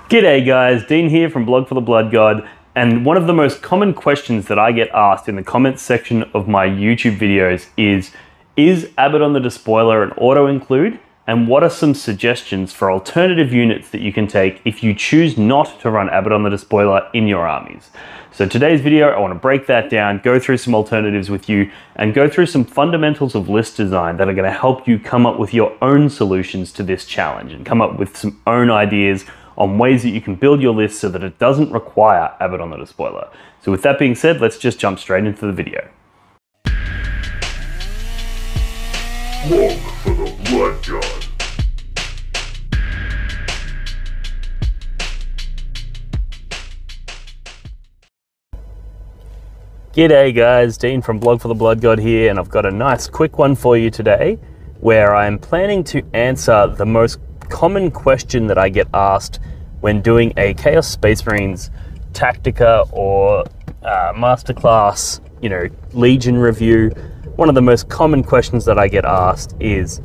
G'day guys, Dean here from Blog for the Blood God, and one of the most common questions that I get asked in the comments section of my YouTube videos is Abaddon the Despoiler an auto-include? And what are some suggestions for alternative units that you can take if you choose not to run Abaddon the Despoiler in your armies? So today's video, I want to break that down, go through some alternatives with you, and go through some fundamentals of list design that are going to help you come up with your own solutions to this challenge and come up with some own ideas on ways that you can build your list so that it doesn't require Abaddon the Despoiler. So with that being said, let's just jump straight into the video. Blog for the Blood God. G'day guys, Dean from Blog for the Blood God here, and I've got a nice quick one for you today where I'm planning to answer the most common question that I get asked when doing a Chaos Space Marines Tactica or Masterclass, Legion review. One of the most common questions that I get asked is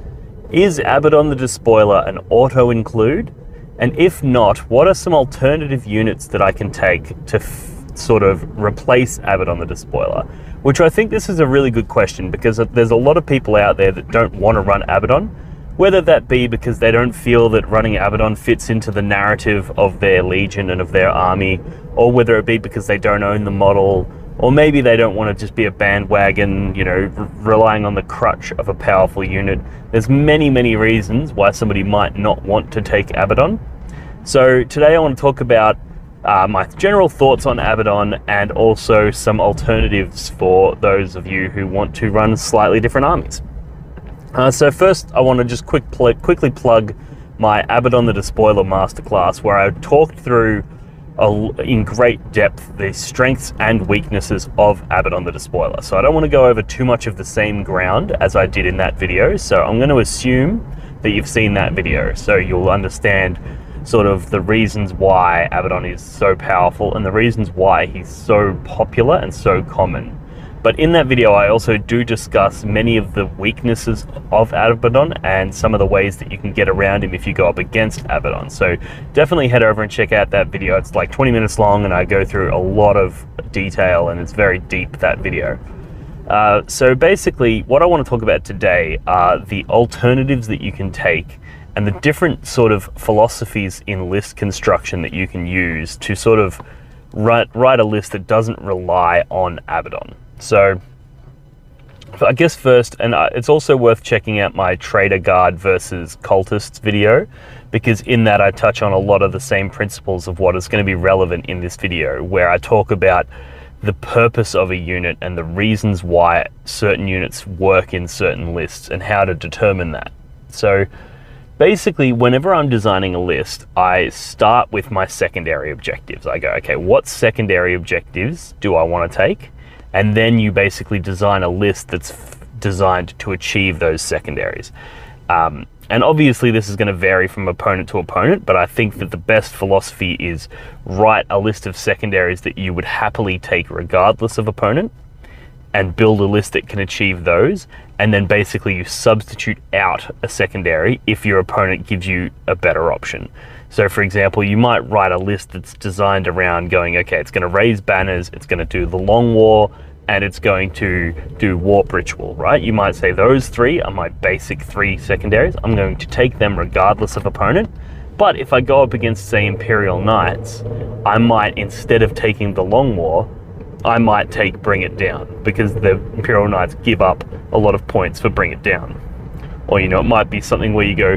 Abaddon the Despoiler an auto-include? And if not, what are some alternative units that I can take to sort of replace Abaddon the Despoiler? Which I think this is a really good question because there's a lot of people out there that don't want to run Abaddon, whether that be because they don't feel that running Abaddon fits into the narrative of their Legion and of their army, or whether it be because they don't own the model, or maybe they don't want to just be a bandwagon, relying on the crutch of a powerful unit. There's many, many reasons why somebody might not want to take Abaddon. So today I want to talk about my general thoughts on Abaddon and also some alternatives for those of you who want to run slightly different armies. So first I want to just quickly plug my Abaddon the Despoiler Masterclass, where I talked through in great depth the strengths and weaknesses of Abaddon the Despoiler. So I don't want to go over too much of the same ground as I did in that video, so I'm going to assume that you've seen that video, so you'll understand sort of the reasons why Abaddon is so powerful and the reasons why he's so popular and so common. But in that video, I also do discuss many of the weaknesses of Abaddon and some of the ways that you can get around him if you go up against Abaddon. So definitely head over and check out that video. It's like 20 minutes long and I go through a lot of detail and it's very deep, that video. So basically, what I want to talk about today are the alternatives that you can take and the different sort of philosophies in list construction that you can use to sort of write a list that doesn't rely on Abaddon. So I guess first, and it's also worth checking out my Trader Guard versus Cultists video, because in that I touch on a lot of the same principles of what is going to be relevant in this video, where I talk about the purpose of a unit and the reasons why certain units work in certain lists and how to determine that. So basically, whenever I'm designing a list, I start with my secondary objectives. I go, okay, what secondary objectives do I want to take? And then you basically design a list that's designed to achieve those secondaries. And obviously this is going to vary from opponent to opponent, but I think that the best philosophy is write a list of secondaries that you would happily take regardless of opponent, and build a list that can achieve those, and then basically you substitute out a secondary if your opponent gives you a better option. So for example, you might write a list that's designed around going, okay, it's going to raise banners, it's going to do the Long War, and it's going to do Warp Ritual, right? You might say those three are my basic three secondaries. I'm going to take them regardless of opponent. But if I go up against, say, Imperial Knights, I might, instead of taking the Long War, I might take Bring It Down, because the Imperial Knights give up a lot of points for Bring It Down. Or, it might be something where you go,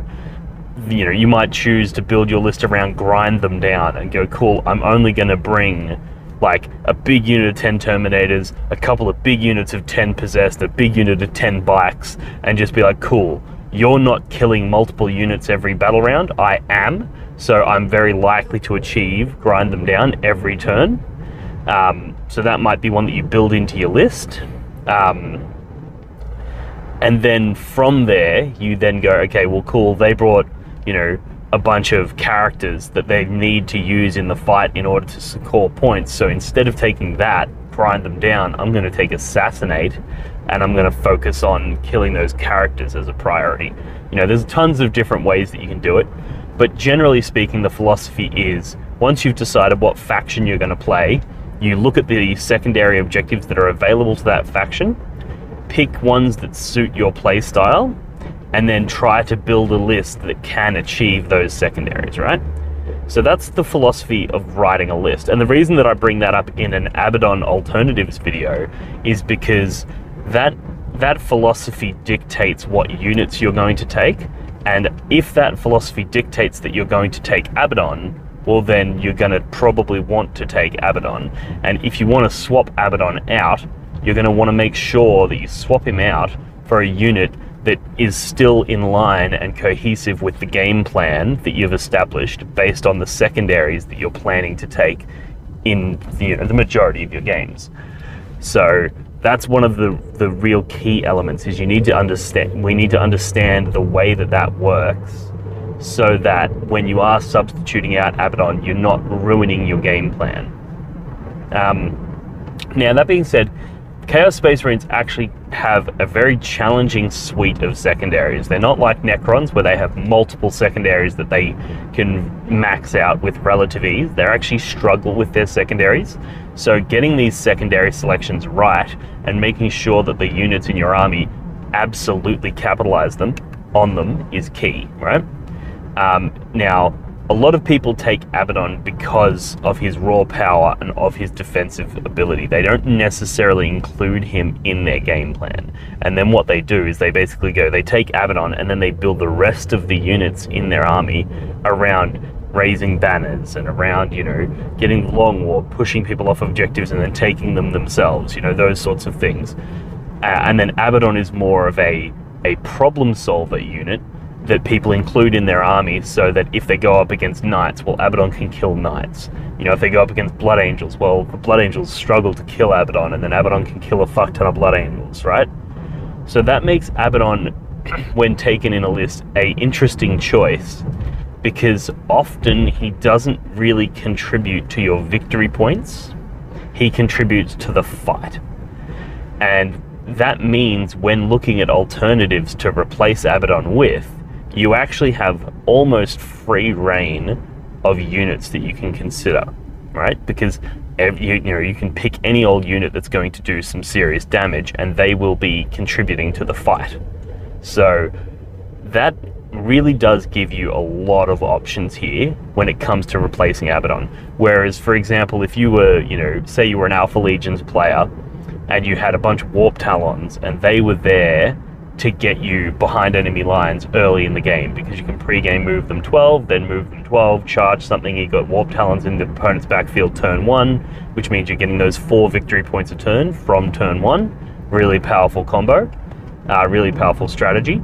you might choose to build your list around Grind Them Down and go, cool, I'm only going to bring like a big unit of 10 Terminators, a couple of big units of 10 Possessed, a big unit of 10 Bikes, and just be like, cool, you're not killing multiple units every battle round, I am, so I'm very likely to achieve Grind Them Down every turn. So that might be one that you build into your list. And then from there, you then go, okay, well, cool, they brought, a bunch of characters that they need to use in the fight in order to score points. So instead of taking that, Grind Them Down, I'm going to take Assassinate, and I'm going to focus on killing those characters as a priority. There's tons of different ways that you can do it. But generally speaking, the philosophy is, once you've decided what faction you're going to play, you look at the secondary objectives that are available to that faction, pick ones that suit your play style, and then try to build a list that can achieve those secondaries, right? So that's the philosophy of writing a list. And the reason that I bring that up in an Abaddon alternatives video is because that philosophy dictates what units you're going to take. And if that philosophy dictates that you're going to take Abaddon, well, then you're going to probably want to take Abaddon. And if you want to swap Abaddon out, you're going to want to make sure that you swap him out for a unit that is still in line and cohesive with the game plan that you've established based on the secondaries that you're planning to take in the majority of your games. So that's one of the real key elements, is we need to understand the way that works, so that when you are substituting out Abaddon, you're not ruining your game plan. Now, that being said, Chaos Space Marines actually have a very challenging suite of secondaries. They're not like Necrons, where they have multiple secondaries that they can max out with relative ease. They actually struggle with their secondaries. So getting these secondary selections right and making sure that the units in your army absolutely capitalize on them is key, right? Now, a lot of people take Abaddon because of his raw power and of his defensive ability. They don't necessarily include him in their game plan. And then what they do is they basically they take Abaddon and then they build the rest of the units in their army around raising banners and around, getting long war, pushing people off objectives and then taking them themselves, those sorts of things. And then Abaddon is more of a problem solver unit that people include in their army, so that if they go up against knights, well, Abaddon can kill knights. If they go up against blood angels, well, the blood angels struggle to kill Abaddon, and then Abaddon can kill a fuck ton of blood angels, right? So that makes Abaddon, when taken in a list, a interesting choice, because often he doesn't really contribute to your victory points. He contributes to the fight. And that means when looking at alternatives to replace Abaddon with, you actually have almost free reign of units that you can consider, right? Because you can pick any old unit that's going to do some serious damage, and they will be contributing to the fight. So that really does give you a lot of options here when it comes to replacing Abaddon. Whereas, for example, if you were, say you were an Alpha Legions player and you had a bunch of Warp Talons and they were there to get you behind enemy lines early in the game, because you can pre-game move them 12, then move them 12, charge something, you got Warp Talons in the opponent's backfield turn 1, which means you're getting those 4 victory points a turn from turn 1. Really powerful combo, really powerful strategy.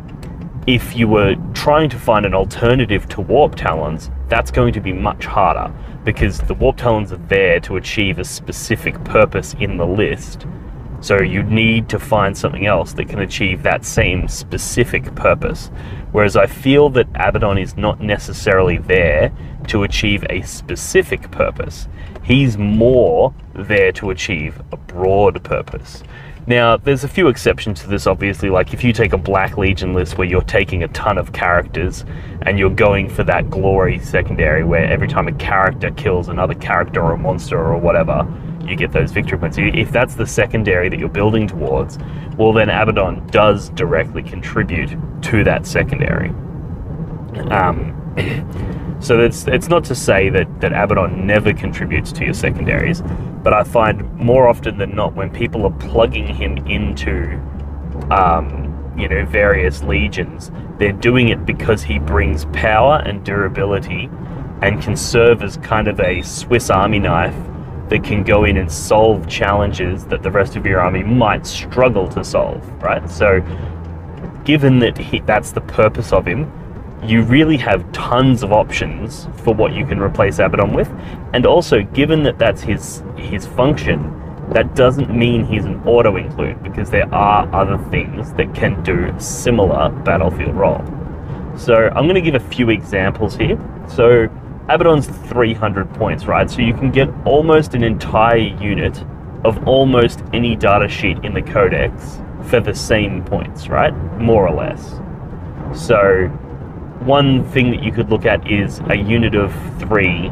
If you were trying to find an alternative to Warp Talons, that's going to be much harder, because the Warp Talons are there to achieve a specific purpose in the list. So you need to find something else that can achieve that same specific purpose. Whereas I feel that Abaddon is not necessarily there to achieve a specific purpose. He's more there to achieve a broad purpose. Now, there's a few exceptions to this, obviously. Like if you take a Black Legion list where you're taking a ton of characters and you're going for that glory secondary where every time a character kills another character or a monster or whatever, you get those victory points. If that's the secondary that you're building towards, well, then Abaddon does directly contribute to that secondary. So it's not to say that Abaddon never contributes to your secondaries, but I find more often than not when people are plugging him into various legions, they're doing it because he brings power and durability and can serve as kind of a Swiss Army knife that can go in and solve challenges that the rest of your army might struggle to solve, right? So given that that's the purpose of him, you really have tons of options for what you can replace Abaddon with. And also, given that that's his function, that doesn't mean he's an auto-include, because there are other things that can do a similar battlefield role. So I'm going to give a few examples here. So Abaddon's 300 points, right? So you can get almost an entire unit of almost any data sheet in the codex for the same points, right? More or less. So one thing that you could look at is a unit of 3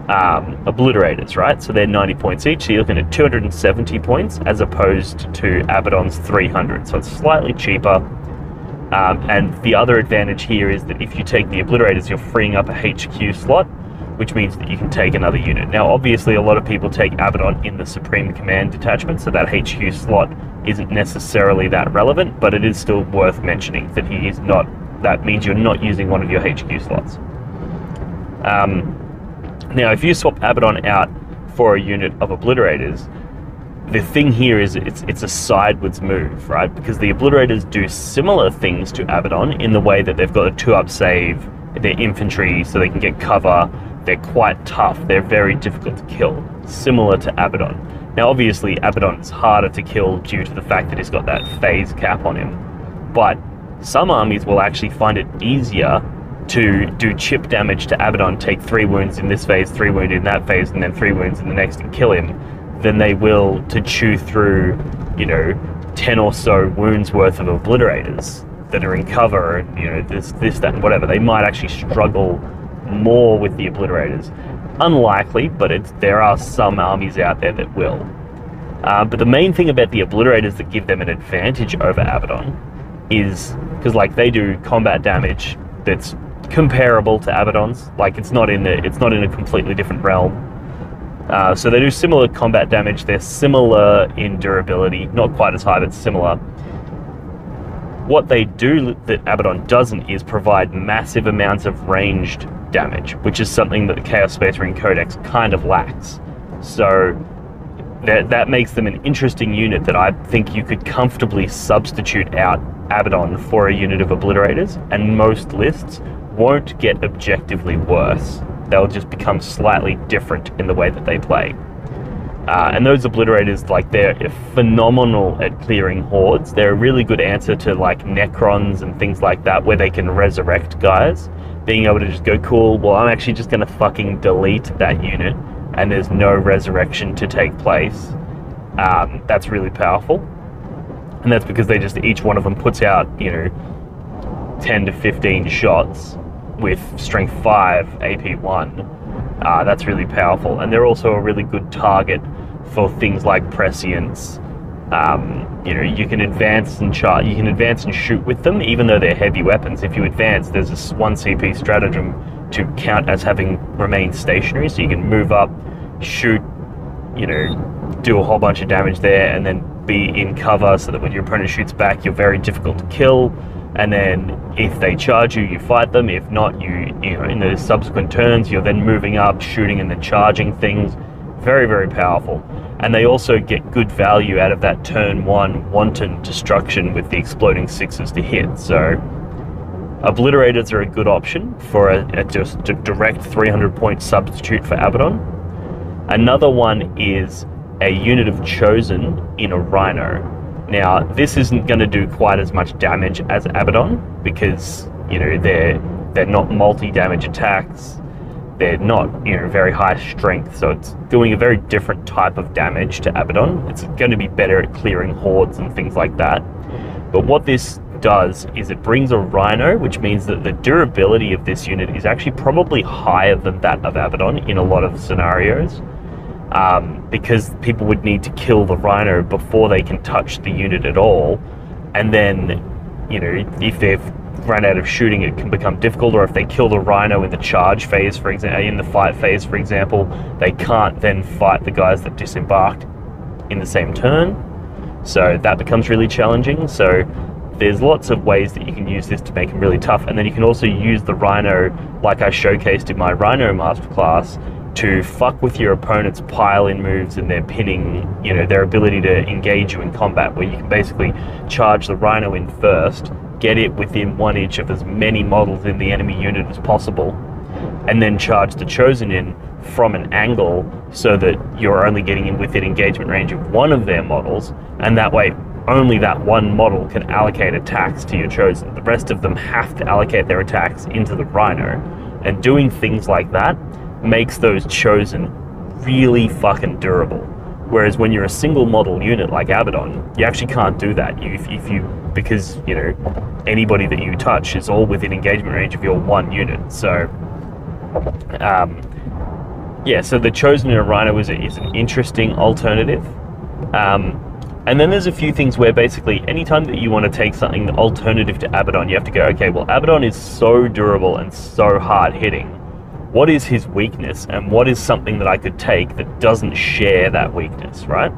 obliterators, right? So they're 90 points each, so you're looking at 270 points as opposed to Abaddon's 300, so it's slightly cheaper. And the other advantage here is that if you take the obliterators, you're freeing up a HQ slot, which means that you can take another unit. Now, obviously, a lot of people take Abaddon in the Supreme Command detachment, so that HQ slot isn't necessarily that relevant, but it is still worth mentioning that he is not. That means you're not using one of your HQ slots. Now, if you swap Abaddon out for a unit of obliterators, the thing here is it's a sideways move, right? Because the obliterators do similar things to Abaddon in the way that they've got a 2-up save, they're infantry, so they can get cover, they're quite tough, they're very difficult to kill, similar to Abaddon. Now, obviously, Abaddon is harder to kill due to the fact that he's got that phase cap on him, but some armies will actually find it easier to do chip damage to Abaddon, take 3 wounds in this phase, 3 wounds in that phase, and then 3 wounds in the next and kill him, than they will to chew through, 10 or so wounds worth of obliterators that are in cover, and, this, that, and whatever. They might actually struggle more with the obliterators. Unlikely, but there are some armies out there that will. But the main thing about the obliterators that give them an advantage over Abaddon is, because they do combat damage that's comparable to Abaddon's, it's not in a completely different realm. So they do similar combat damage, they're similar in durability, not quite as high, but similar. What they do that Abaddon doesn't is provide massive amounts of ranged damage, which is something that the Chaos Space Marine Codex kind of lacks. So that makes them an interesting unit that I think you could comfortably substitute out Abaddon for a unit of obliterators, and most lists won't get objectively worse. They'll just become slightly different in the way that they play. And those obliterators, they're phenomenal at clearing hordes. They're a really good answer to Necrons and things like that, where they can resurrect guys. Being able to just go, cool, well, I'm actually just gonna fucking delete that unit and there's no resurrection to take place. That's really powerful. And that's because each one of them puts out, 10 to 15 shots with strength 5, AP 1. That's really powerful. And they're also a really good target for things like prescience. You can advance and shoot with them, even though they're heavy weapons. If you advance, there's this 1 CP stratagem to count as having remained stationary, so you can move up, shoot, do a whole bunch of damage there, and then be in cover so that when your opponent shoots back, you're very difficult to kill. And then if they charge you, you fight them. If not, in the subsequent turns, you're then moving up, shooting and then charging things. Very, very powerful. And they also get good value out of that turn 1 wanton destruction with the exploding 6s to hit. So obliterators are a good option for a direct 300 point substitute for Abaddon. Another one is a unit of Chosen in a Rhino. Now, this isn't going to do quite as much damage as Abaddon because, they're not multi-damage attacks. They're not, very high strength, so it's doing a very different type of damage to Abaddon. It's going to be better at clearing hordes and things like that. But what this does is it brings a Rhino, which means that the durability of this unit is actually probably higher than that of Abaddon in a lot of scenarios. Because people would need to kill the Rhino before they can touch the unit at all, and then if they've run out of shooting, it can become difficult. Or if they kill the Rhino in the charge phase, for example, in the fight phase, for example, they can't then fight the guys that disembarked in the same turn, so that becomes really challenging. So there's lots of ways that you can use this to make them really tough, and then you can also use the Rhino, like I showcased in my Rhino masterclass, to fuck with your opponent's pile-in moves and their pinning, their ability to engage you in combat, where you can basically charge the Rhino in first, get it within 1 inch of as many models in the enemy unit as possible, and then charge the Chosen in from an angle so that you're only getting in within engagement range of one of their models, and that way only that one model can allocate attacks to your Chosen. The rest of them have to allocate their attacks into the Rhino, and doing things like that makes those Chosen really fucking durable. Whereas when you're a single model unit like Abaddon, you actually can't do that. Because you know, anybody that you touch is all within engagement range of your one unit. So yeah, so the Chosen in a Rhino is an interesting alternative. And then there's a few things where basically anytime that you want to take something alternative to Abaddon, you have to go, okay, well, Abaddon is so durable and so hard hitting. What is his weakness, and what is something that I could take that doesn't share that weakness, right?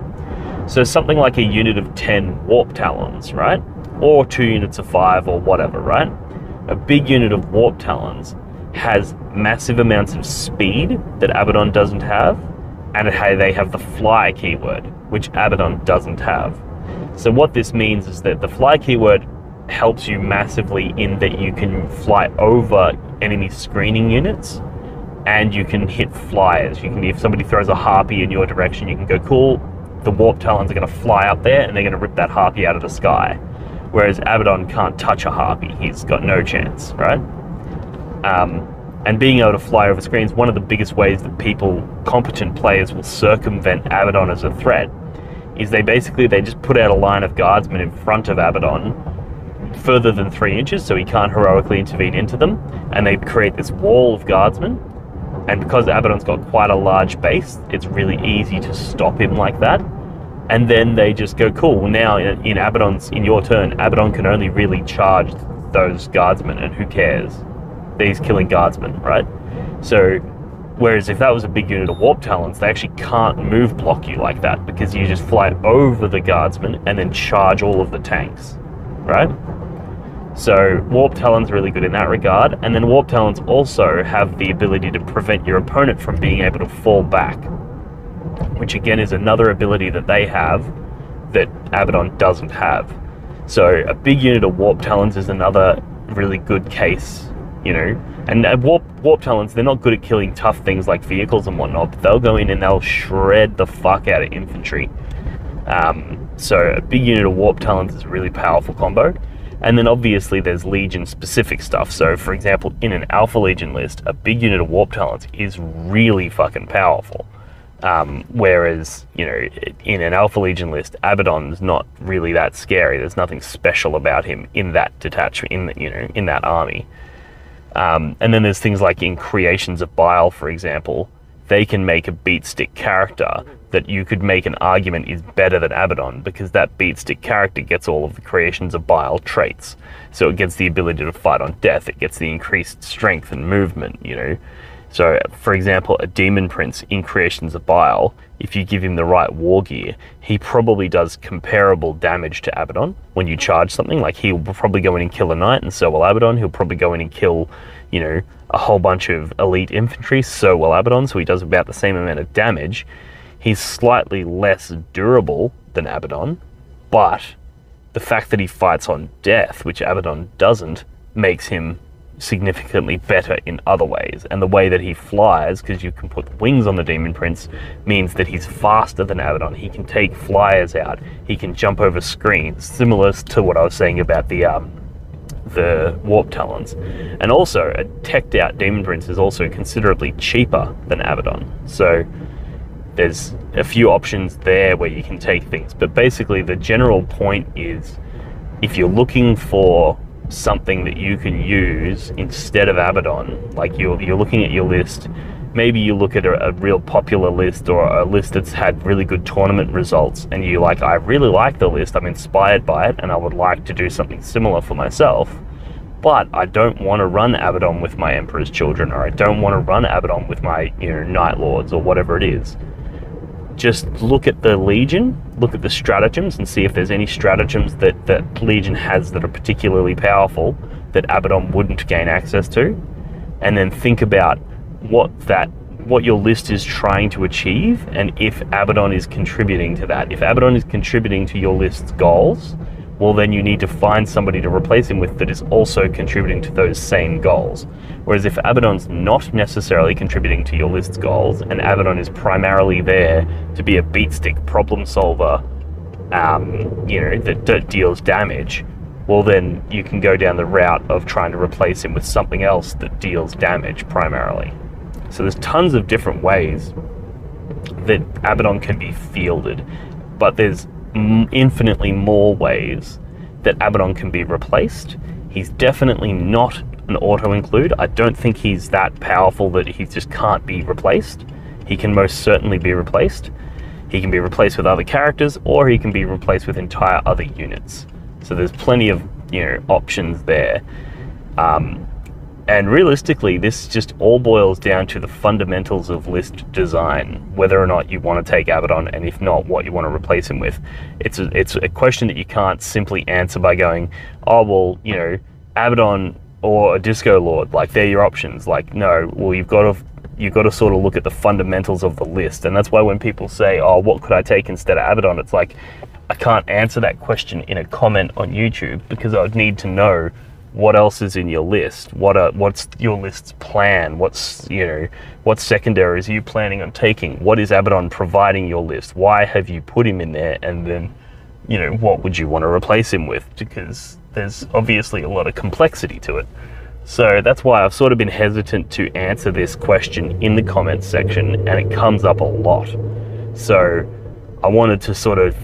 So something like a unit of 10 Warp Talons, right? Or 2 units of 5 or whatever, right? A big unit of Warp Talons has massive amounts of speed that Abaddon doesn't have, and they have the fly keyword, which Abaddon doesn't have. So what this means is that the fly keyword helps you massively in that you can fly over enemy screening units, and you can hit flyers. If somebody throws a harpy in your direction, you can go, cool, the Warp Talons are going to fly up there and they're going to rip that harpy out of the sky. Whereas Abaddon can't touch a harpy. He's got no chance, right? And being able to fly over screens, one of the biggest ways that competent players will circumvent Abaddon as a threat is they just put out a line of guardsmen in front of Abaddon further than 3 inches, so he can't heroically intervene into them, and they create this wall of guardsmen. And because Abaddon's got quite a large base, it's really easy to stop him like that. And then they just go, cool, now in your turn, Abaddon can only really charge those guardsmen, and who cares? He's killing guardsmen, right? So, whereas if that was a big unit of Warp Talons, they actually can't move block you like that, because you just fly over the guardsmen and then charge all of the tanks, right? So Warp Talons are really good in that regard, and then Warp Talons also have the ability to prevent your opponent from being able to fall back, which again is another ability that they have that Abaddon doesn't have. So a big unit of Warp Talons is another really good case, you know. And Warp Talons, they're not good at killing tough things like vehicles and whatnot, but they'll go in and they'll shred the fuck out of infantry. So a big unit of Warp Talons is a really powerful combo. And then obviously there's Legion specific stuff. So for example, in an Alpha Legion list, a big unit of Warp Talons is really fucking powerful. Whereas, you know, in an Alpha Legion list, Abaddon's not really that scary. There's nothing special about him in that detachment, in that army. And then there's things like in Creations of Bile, for example, they can make a beat stick character that you could make an argument is better than Abaddon, because that beat stick character gets all of the Creations of Bile traits. So it gets the ability to fight on death, it gets the increased strength and movement, you know. So, for example, a Demon Prince in Creations of Bile, if you give him the right war gear, he probably does comparable damage to Abaddon when you charge something. Like, he'll probably go in and kill a knight, and so will Abaddon. He'll probably go in and kill, you know, a whole bunch of elite infantry, so will Abaddon, so he does about the same amount of damage. He's slightly less durable than Abaddon, but the fact that he fights on death, which Abaddon doesn't, makes him significantly better in other ways. And the way that he flies, because you can put wings on the Demon Prince, means that he's faster than Abaddon. He can take flyers out, he can jump over screens, similar to what I was saying about the Warp Talons. And also, a teched out Demon Prince is also considerably cheaper than Abaddon. So there's a few options there where you can take things. But basically the general point is, if you're looking for something that you can use instead of Abaddon, like you're looking at your list, maybe you look at a real popular list or a list that's had really good tournament results, and you're like, I really like the list, I'm inspired by it, and I would like to do something similar for myself, but I don't want to run Abaddon with my Emperor's Children, or I don't want to run Abaddon with my, you know, Night Lords or whatever it is. Just look at the Legion, look at the stratagems, and see if there's any stratagems that Legion has that are particularly powerful that Abaddon wouldn't gain access to, and then think about what your list is trying to achieve, and if Abaddon is contributing to that. If Abaddon is contributing to your list's goals, well, then you need to find somebody to replace him with that is also contributing to those same goals. Whereas if Abaddon's not necessarily contributing to your list's goals, and Abaddon is primarily there to be a beat stick problem solver, you know, that deals damage, well, then you can go down the route of trying to replace him with something else that deals damage primarily. So there's tons of different ways that Abaddon can be fielded, but there's infinitely more ways that Abaddon can be replaced. He's definitely not an auto-include. I don't think he's that powerful that he just can't be replaced. He can most certainly be replaced. He can be replaced with other characters, or he can be replaced with entire other units. So there's plenty of, you know, options there. And realistically, this just all boils down to the fundamentals of list design, whether or not you want to take Abaddon, and if not, what you want to replace him with. It's a question that you can't simply answer by going, oh, well, you know, Abaddon or a Disco Lord, like, they're your options. Like, no, well, you've got to sort of look at the fundamentals of the list. And that's why when people say, oh, what could I take instead of Abaddon? It's like, I can't answer that question in a comment on YouTube, because I would need to know what else is in your list. What's your list's plan? What's, you know, what secondaries are you planning on taking? What is Abaddon providing your list? Why have you put him in there? And then, you know, what would you want to replace him with? Because there's obviously a lot of complexity to it. So that's why I've sort of been hesitant to answer this question in the comments section, and it comes up a lot. So I wanted to sort of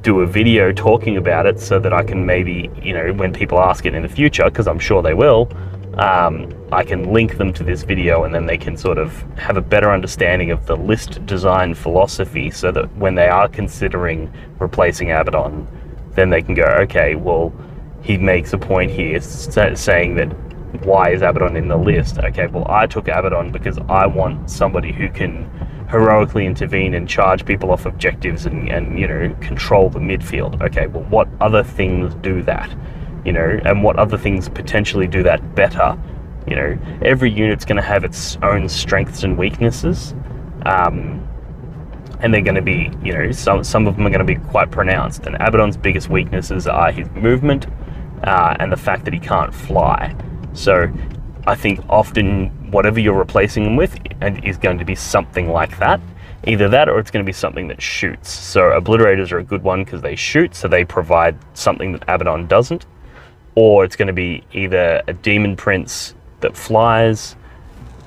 do a video talking about it so that I can maybe, you know, when people ask it in the future, because I'm sure they will, I can link them to this video, and then they can sort of have a better understanding of the list design philosophy, so that when they are considering replacing Abaddon, then they can go, okay, well, he makes a point here saying that, why is Abaddon in the list? Okay, well, I took Abaddon because I want somebody who can heroically intervene and charge people off objectives and you know, control the midfield. Okay, well, what other things do that? You know, and what other things potentially do that better? You know, every unit's going to have its own strengths and weaknesses, and they're going to be, you know, some of them are going to be quite pronounced. And Abaddon's biggest weaknesses are his movement and the fact that he can't fly. So I think often whatever you're replacing him with is going to be something like that. Either that, or it's going to be something that shoots. So obliterators are a good one because they shoot, so they provide something that Abaddon doesn't. Or it's going to be either a demon prince that flies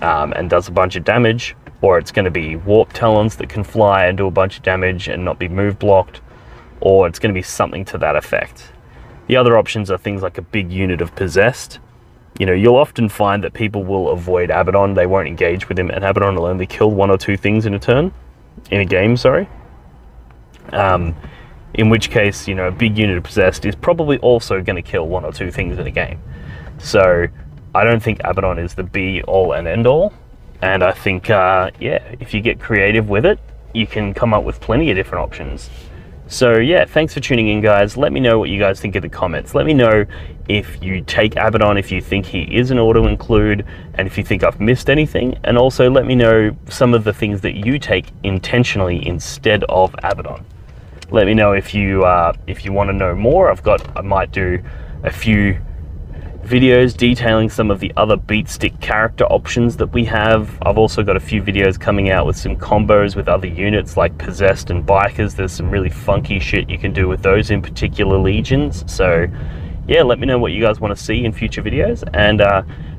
and does a bunch of damage, or it's going to be warp talons that can fly and do a bunch of damage and not be move blocked, or it's going to be something to that effect. The other options are things like a big unit of possessed. You know, you'll often find that people will avoid Abaddon, they won't engage with him, and Abaddon will only kill 1 or 2 things in a game, sorry. In which case, you know, a big unit of possessed is probably also going to kill 1 or 2 things in a game. So I don't think Abaddon is the be all and end all. And I think, yeah, if you get creative with it, you can come up with plenty of different options. So yeah, thanks for tuning in, guys. Let me know what you guys think in the comments. Let me know if you take Abaddon, if you think he is an auto-include, and if you think I've missed anything. And also let me know some of the things that you take intentionally instead of Abaddon. Let me know if you want to know more. I might do a few videos detailing some of the other beat stick character options that we have. I've also got a few videos coming out with some combos with other units like possessed and bikers. There's some really funky shit you can do with those in particular legions. So yeah, let me know what you guys want to see in future videos. And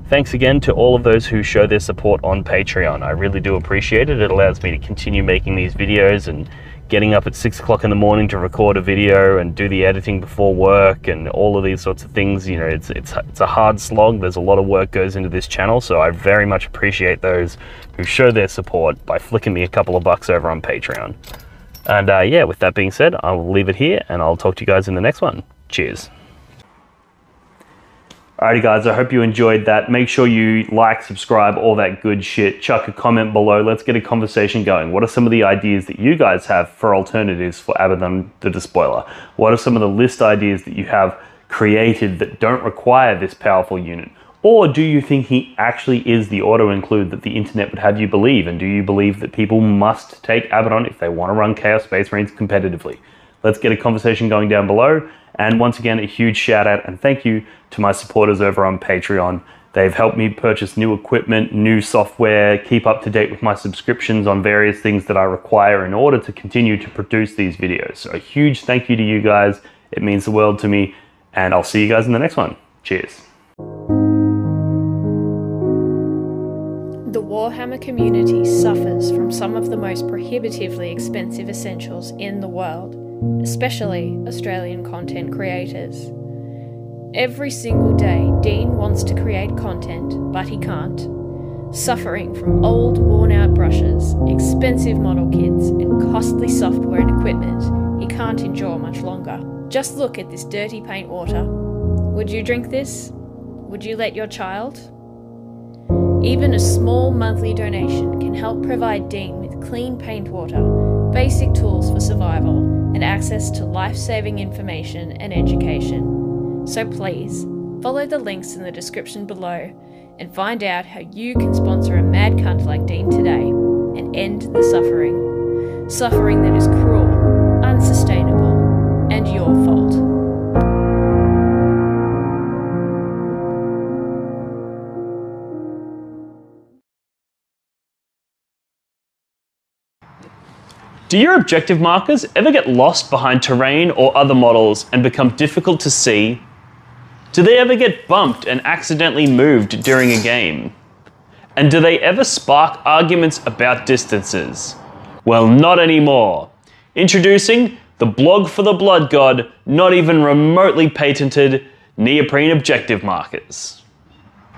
thanks again to all of those who show their support on Patreon. I really do appreciate it. It allows me to continue making these videos and getting up at 6 o'clock in the morning to record a video and do the editing before work and all of these sorts of things. You know, it's a hard slog. There's a lot of work goes into this channel, so I very much appreciate those who show their support by flicking me a couple of bucks over on Patreon. And yeah, with that being said, I will leave it here and I'll talk to you guys in the next one. Cheers. Alrighty guys, I hope you enjoyed that. Make sure you like, subscribe, all that good shit. Chuck a comment below. Let's get a conversation going. What are some of the ideas that you guys have for alternatives for Abaddon the Despoiler? What are some of the list ideas that you have created that don't require this powerful unit? Or do you think he actually is the auto-include that the internet would have you believe? And do you believe that people must take Abaddon if they want to run Chaos Space Marines competitively? Let's get a conversation going down below. And once again, a huge shout out and thank you to my supporters over on Patreon. They've helped me purchase new equipment, new software, keep up to date with my subscriptions on various things that I require in order to continue to produce these videos. So a huge thank you to you guys. It means the world to me, and I'll see you guys in the next one. Cheers. The Warhammer community suffers from some of the most prohibitively expensive essentials in the world, especially Australian content creators. Every single day, Dean wants to create content, but he can't. Suffering from old, worn-out brushes, expensive model kits, and costly software and equipment he can't endure much longer. Just look at this dirty paint water. Would you drink this? Would you let your child? Even a small monthly donation can help provide Dean with clean paint water, basic tools for survival, and access to life-saving information and education. So please, follow the links in the description below and find out how you can sponsor a mad cunt like Dean today and end the suffering. Suffering that is cruel, unsustainable, and your fault. Do your objective markers ever get lost behind terrain or other models and become difficult to see? Do they ever get bumped and accidentally moved during a game? And do they ever spark arguments about distances? Well, not anymore. Introducing the blog for the Blood God, not even remotely patented neoprene objective markers.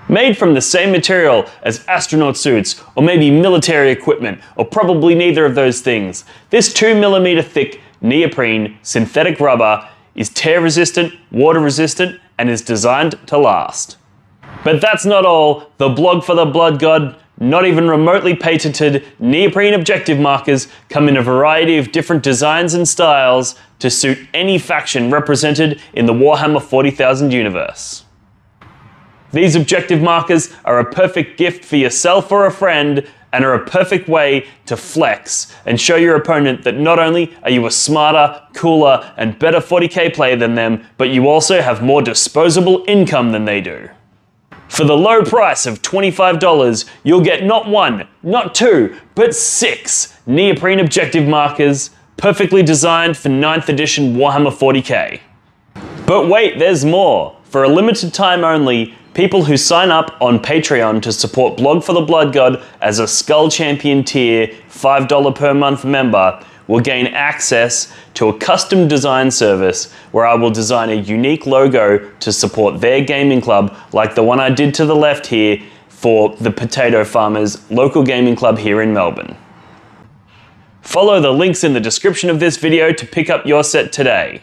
Made from the same material as astronaut suits, or maybe military equipment, or probably neither of those things, this 2mm thick neoprene synthetic rubber is tear resistant, water resistant, and is designed to last. But that's not all. The blog for the Blood God, not even remotely patented neoprene objective markers come in a variety of different designs and styles to suit any faction represented in the Warhammer 40,000 universe. These objective markers are a perfect gift for yourself or a friend, and are a perfect way to flex and show your opponent that not only are you a smarter, cooler, and better 40k player than them, but you also have more disposable income than they do. For the low price of $25, you'll get not one, not two, but 6 neoprene objective markers, perfectly designed for 9th edition Warhammer 40k. But wait, there's more. For a limited time only, people who sign up on Patreon to support Blog for the Blood God as a Skull Champion tier $5 per month member will gain access to a custom design service where I will design a unique logo to support their gaming club, like the one I did to the left here for the Potato Farmers local gaming club here in Melbourne. Follow the links in the description of this video to pick up your set today.